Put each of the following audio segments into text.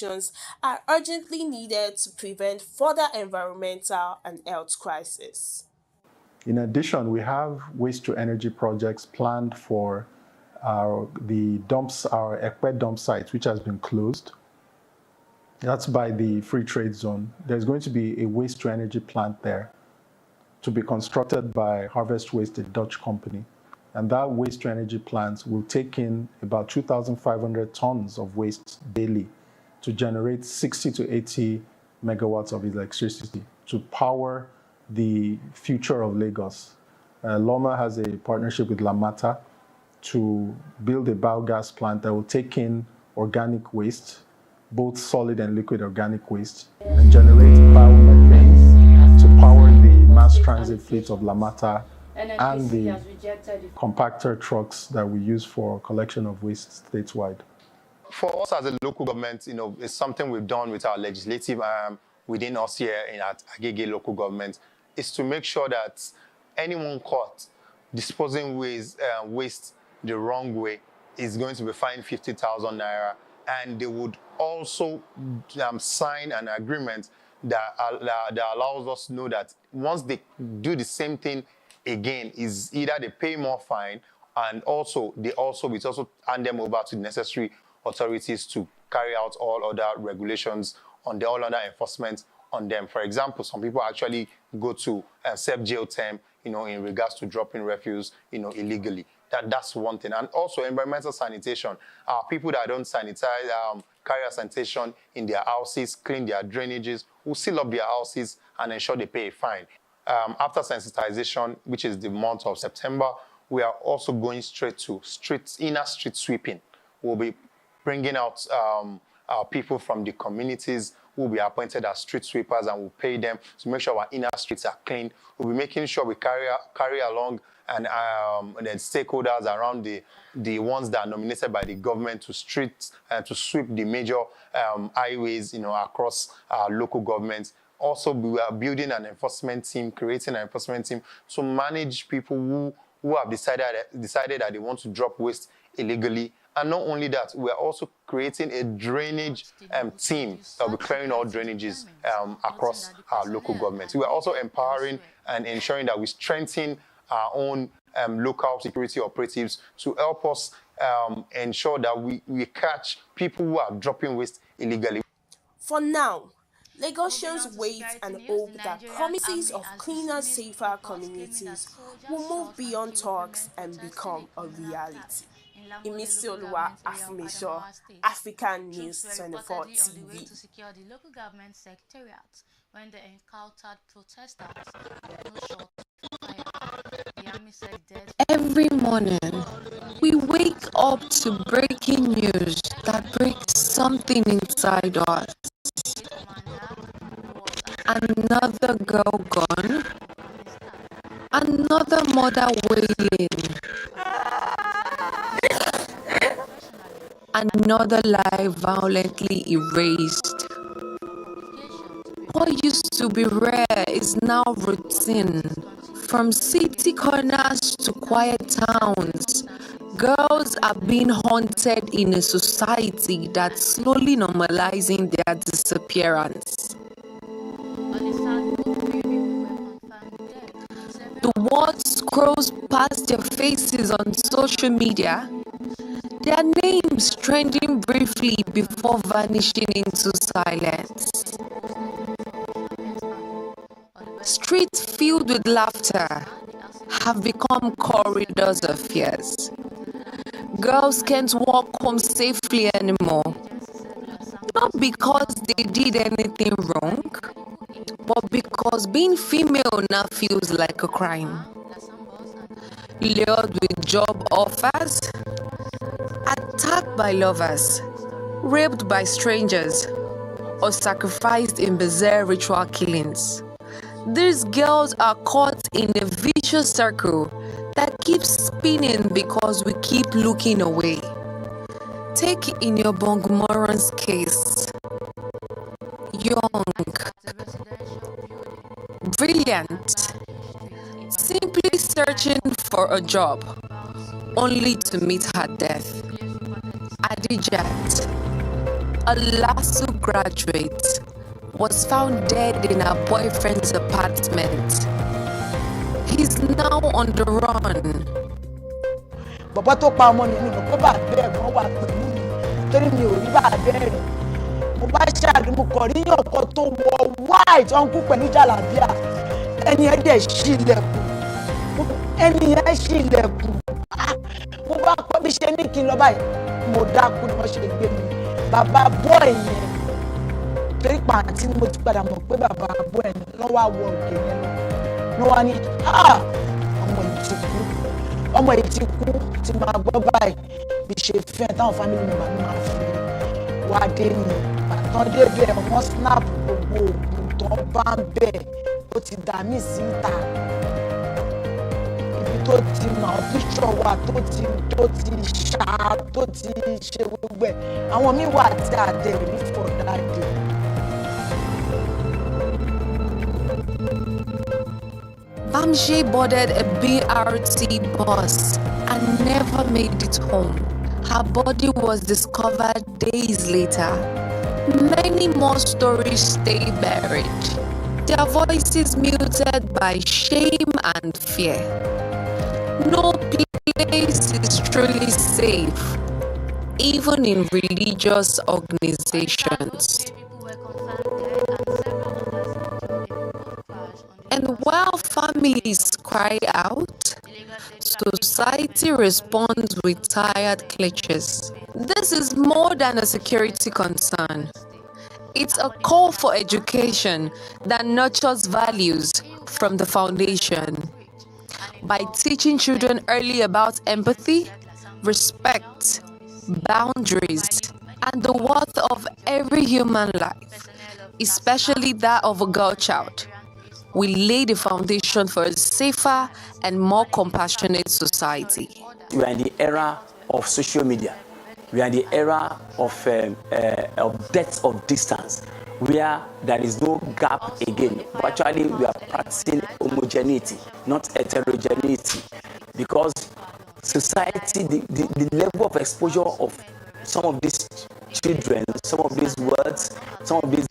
actions are urgently needed to prevent further environmental and health crises. In addition, we have waste-to-energy projects planned for our IKPEBA dump site, which has been closed. That's by the free trade zone. There's going to be a waste-to-energy plant there to be constructed by Harvest Waste, a Dutch company. And that waste-to-energy plant will take in about 2,500 tons of waste daily to generate 60 to 80 megawatts of electricity to power the future of Lagos. Loma has a partnership with Lamata to build a biogas plant that will take in organic waste, both solid and liquid organic waste, and generate biomethane to power the mass transit fleet of Lamata and the compactor trucks that we use for collection of waste statewide. For us as a local government, it's something we've done with our legislative arm within us here at Agege local government, is to make sure that anyone caught disposing waste the wrong way is going to be fined 50,000 naira, and they would also sign an agreement that allows us to know that once they do the same thing again, is either they pay more fine, and also we also hand them over to the necessary authorities to carry out all other regulations on the all other enforcement on them. For example, some people actually go to serve jail term, in regards to dropping refuse, illegally. That's one thing. And also environmental sanitation. People that don't sanitize, carry out sanitation in their houses, clean their drainages, will seal up their houses and ensure they pay a fine. After sensitization, which is the month of September, we are also going straight to inner street sweeping. We'll be bringing out our people from the communities who will be appointed as street sweepers, and we'll pay them to make sure our inner streets are clean. We'll be making sure we carry along and then stakeholders around the ones that are nominated by the government to sweep the major highways, across our local governments. Also, we are building an enforcement team, creating an enforcement team to manage people who have decided that they want to drop waste illegally. And not only that, we are also creating a drainage team that will be clearing all drainages across our local government. We are also empowering and ensuring that we strengthen our own local security operatives to help us ensure that we catch people who are dropping waste illegally. For now, Lagosians wait and hope that promises of cleaner, safer communities will move beyond talks and become a reality. Imisioluwa Afumisho, African News 24 TV. To secure the local government secretariat when they encountered protesters with no shot to fire. The army said dead. Every morning, we wake up to breaking news that breaks something inside us. Another girl gone, another mother wailing, another life violently erased. What used to be rare is now routine. From city corners to quiet towns, girls are being haunted in a society that's slowly normalizing their disappearance. The world scrolls past their faces on social media, their names trending briefly before vanishing into silence. Streets filled with laughter, have become corridors of fears. Girls can't walk home safely anymore. Not because they did anything wrong, but because being female now feels like a crime. Lured with job offers, attacked by lovers, raped by strangers, or sacrificed in bizarre ritual killings. These girls are caught in a vicious circle that keeps spinning because we keep looking away. Take in your Bongmoran's case. Young, brilliant, simply searching for a job, only to meet her death. Adijat, a LASU graduate, was found dead in her boyfriend's apartment. He's now on the run. Bàbá tó pa ọmọ nínú kó bá bẹ́ẹ̀ wọ́n wà pẹ̀lú mi torí mi ò rí bá bẹ́ẹ̀ rí. Mo bá ṣáàrí mo kọ̀ rí yàn kan tó wọ white ọ̀nkú pẹ̀lú jàlábíà. Ẹni ẹ̀ dẹ̀ ṣí ilẹ̀kùn. Ẹni ẹ̀ ṣí ilẹ̀kùn. Mo bá kọ́ bí ṣe ní kí n lọ báyìí. Mo dákú ni wọ́n ṣe gbé mi. Bàbá bọ́ ẹ̀yẹn. Torí pàǹtí ni mo ti padà mọ̀ pé bàbá bọ́ ẹ̀yẹn lọ́wọ́ àwọ̀ òkè yẹn lọ. Ló wá ní ọmọ yìí ti kú ti máa gbọ́ báyìí bí ṣe fẹ́ táwọn fámìlì mi máa fi wá dé ni àtàn débẹ̀ wọ́n snap gbogbo oògùn tó bá ń bẹ̀ ó ti dà mí síta ibi tó ti mọ àwọn píṣọ wà tó ti ṣá tó ti ṣe gbogbo ẹ̀ àwọn míì wà tí a dẹ̀ rí for that day. Bamji boarded a BRT bus and never made it home. Her body was discovered days later. Many more stories stay buried, their voices muted by shame and fear. No place is truly safe, even in religious organizations. And while families cry out, society responds with tired clutches. This is more than a security concern. It's a call for education that nurtures values from the foundation. By teaching children early about empathy, respect, boundaries, and the worth of every human life, especially that of a girl child, we lay the foundation for a safer and more compassionate society. We are in the era of social media. We are in the era of depth of distance, where there is no gap again. But actually, we are practicing homogeneity, not heterogeneity, because society, the level of exposure of some of these children, some of these words, some of these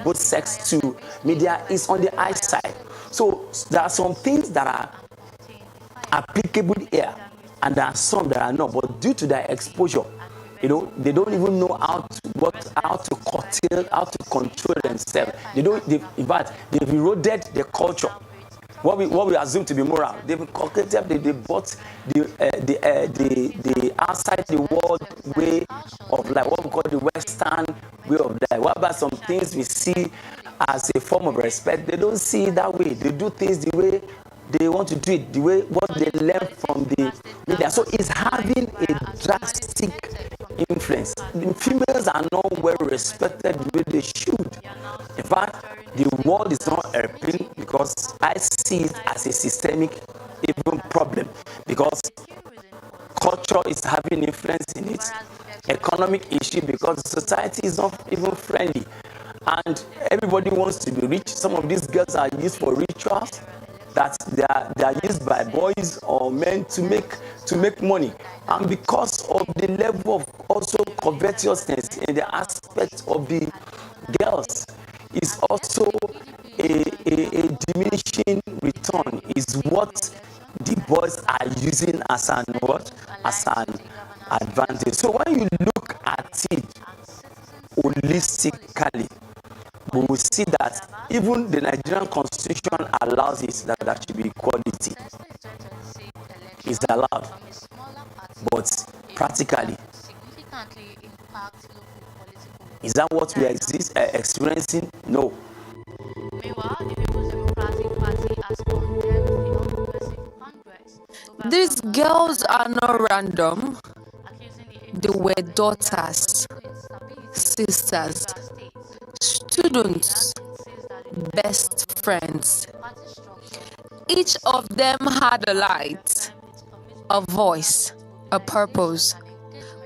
both sex to media is on the high side. So there are some things that are applicable here, and there are some that are not. But due to their exposure, they don't even know how to curtail, how to control themselves. In fact, they've eroded their culture. What we assume to be moral, they've concocted, they bought the outside the world way of life, what we call the Western way of life. What about some things we see as a form of respect? They don't see it that way. They do things the way they want to do it, the way what they learn from the media. So it's having a drastic influence. The females are not well respected the way they should. In fact, the world is not helping, because I see it as a systemic even problem, because culture is having influence in it, economic issue, because society is not even friendly, and everybody wants to be rich. Some of these girls are used for rituals that they are used by boys or men to make money, and because of the level of also covetousness in the aspect of the girls, is also a diminishing return, is what the boys are using as an advantage. So when you look at it holistically, we will see that even the Nigerian constitution allows it that there should be equality. It's allowed, but practically, is that what we are experiencing? No. Meanwhile, the People's Democratic Party has condemned the All-Progressive Congress over These governors girls are not random. accusing the They APC were of ensuring daughters, political instability sisters, in Rivers State. students, Insists that the best friends. party structure Each of them had a light, a voice, a purpose.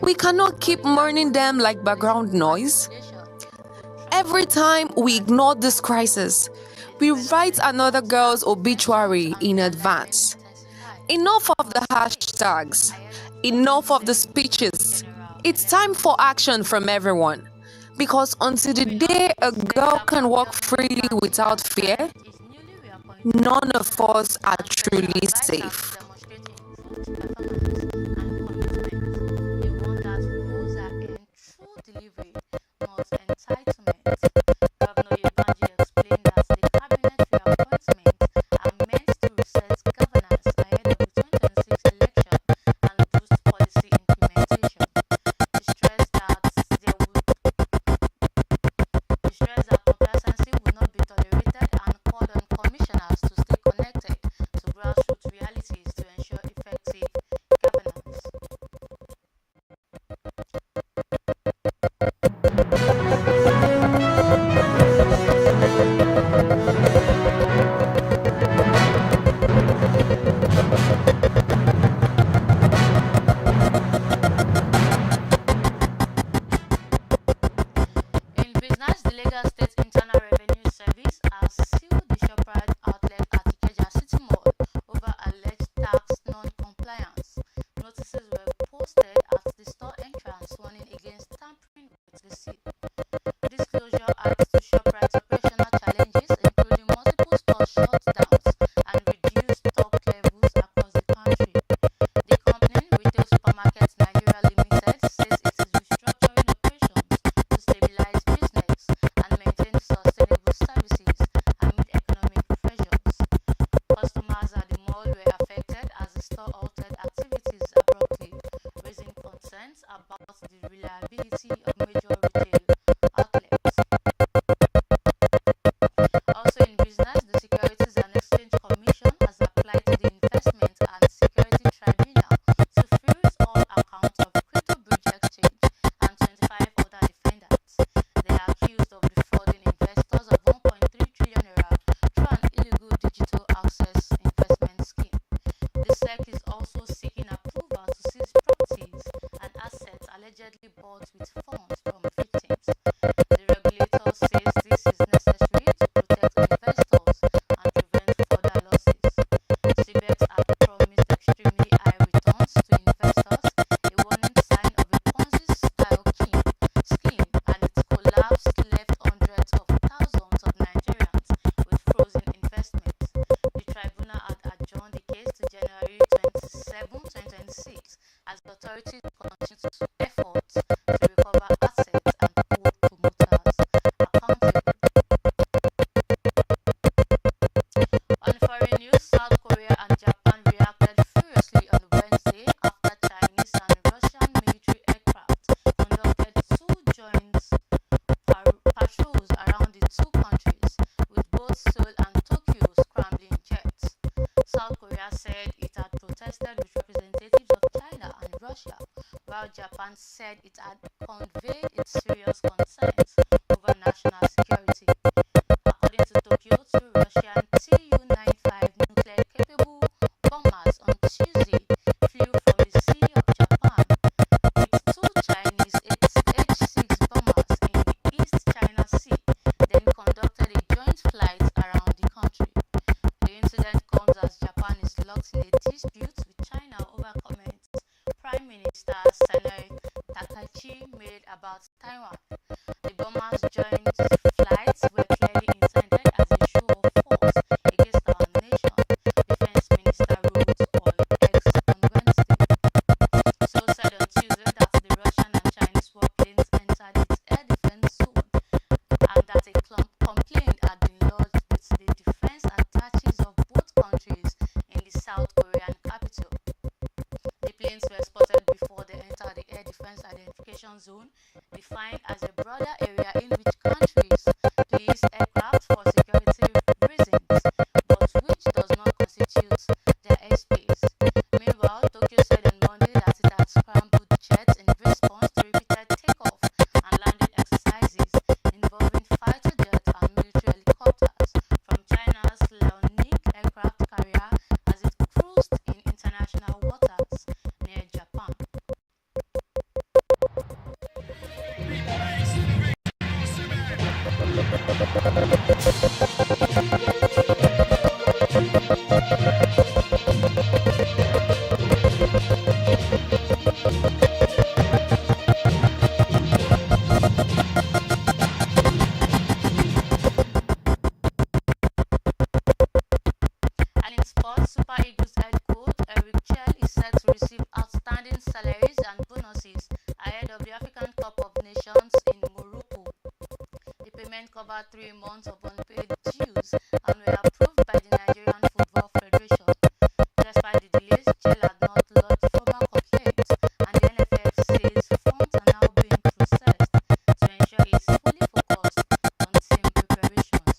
We cannot keep mourning them like background noise. Every time we ignore this crisis, we write another girl's obituary in advance. Enough of the hashtags, enough of the speeches. It's time for action from everyone. Because until the day a girl can walk freely without fear, is newly reappointed none of us are truly safe. Delivery, not entitlement. Governor OYEBANJI explained that the cabinet reappointments are meant to reset governance ahead of the 2026 election and boost policy implementation. He stressed that complacency will not be tolerated and called on commissioners to stay connected to grassroots realities to ensure effective governance. In business, the Lagos State Internal Revenue Service has sealed the SHOPRITE outlet at IKEJA City Mall over alleged tax non-compliance. Notices were posted at the store entrance warning against tampering with the seal. This closure adds to SHOPRITE's operational challenges, including multiple store shutdowns and reduced stock levels across the country. The company, Retail Supermarkets Nigeria Limited, says it is restructuring operations to stabilize business and maintain sustainable services amid economic pressures. Customers at the mall were affected as the store halted activities abruptly, raising concerns about the reliability of major retail outlets. Also in business, the Securities and Exchange Commission has applied to the Investment and Security Tribunal to freeze all accounts of Crypto Bridge Exchange and 25 other defendants. They are accused of defrauding investors of 1.3 trillion naira through an illegal digital access investment scheme. The SEC is also seeking approval to seize properties and assets allegedly bought with funds from victims. The regulator says this is necessary to protect investors and prevent further losses. CBEX had promised extremely high returns to investors, a warning sign of a Ponzi-style scheme, and its collapse left hundreds of thousands of Nigerians with frozen investments. The tribunal had adjourned the case to January 27, 2026, as the authorities continue efforts to recover assets and hold promoters accountable. On foreign news, South Korea and Japan reacted furiously on Wednesday after Chinese and Russian military aircraft conducted two joint patrols around the two countries, with both Seoul and Tokyo scrambling jets. South Korea said it had protested with representatives of China and Russia, while Japan said it had conveyed its serious concerns over national security. According to Tokyo, two Russian Tu-95 nuclear-capable bombers on Tuesday flew from the Sea of Japan, with two Chinese H-6 bombers in the East China Sea, then conducted a joint flight around the country. The incident comes as Japan is locked in a dispute with China over comments Prime Minister Seyi made about Taiwan. The bombers zone, defined as a broader area in which countries lease aircraft for security reasons, but which does not constitute their airspace. Meanwhile, Tokyo said on Monday that it had scrambled jets in response to repeated takeoff and landing exercises involving fighter jets and military helicopters from China's Liaoning aircraft carrier as it cruised in international waters near Japan. And in sports, Super Eagles head coach CHELLE is set to receive outstanding salaries and bonuses ahead of the African Cup of Nations in Morocco. The payment covered 3 months of unpaid dues and were approved by the Nigerian Football Federation. Despite the delays, CHELLE had not lodged formal complaints, and the NFF says funds are now being processed to ensure it is fully focused on team preparations.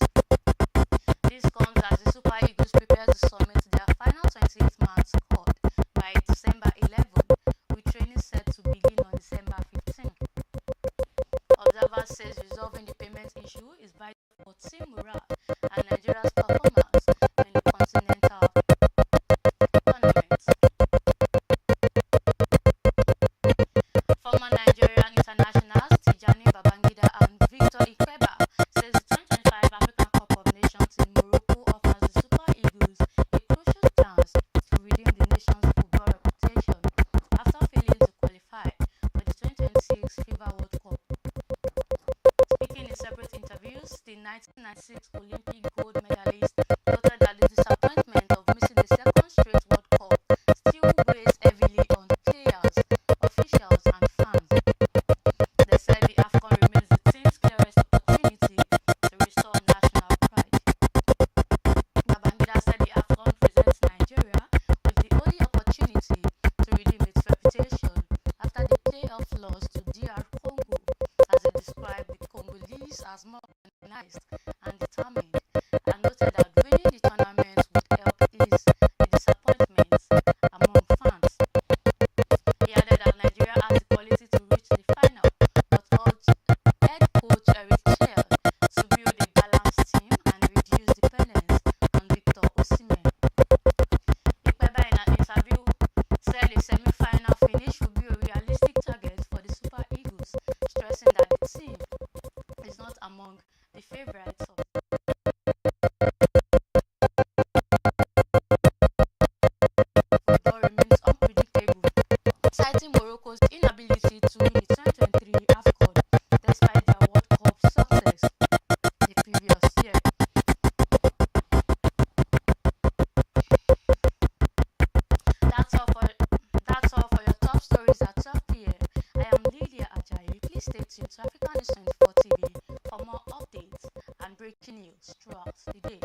This comes as the Super Eagles prepare to submit their final 28-man squad by December 11, with training set to begin on December 15. Observers says resolving the payment issue is vital for team morale and Nigeria's performance in the continental tournament. Former Nigerian internationals Tijani Babangida and Victor IKPEBA says the 2025 African Cup of Nations in Morocco offers the Super Eagles a crucial chance to redeem the nation's football reputation after failing to qualify for the 2026 FIFA World Cup. Speaking in separate interviews, the 1996 Olympic gold medalist noted that the disappointment of missing the second straight World Cup still weighs heavily on players, officials and fans. They said the AFCON remains the team's clearest opportunity to restore national pride. Babangida said the AFCON presents Nigeria with the only opportunity to redeem its reputation after the playoff loss to DR Congo, as he described the Congolese as more organized and determined, and noted that winning the tournament would help ease the disappointment among fans. He added that Nigeria has the quality to reach the final, but urged head coach CHELLE to build a balanced team and reduce dependence on Victor Osimhen. IKPEBA in an interview said a semi-final finish would be a realistic target for the Super Eagles, stressing that the team is not among the favorites of football remains unpredictable, citing Morocco's inability to win the 2023 AFCON despite their World Cup success the previous year. That's all for your top stories at 12 p.m. I am Lydia Ajayi. Please stay tuned to African News 24 TV for more updates and breaking news throughout the day.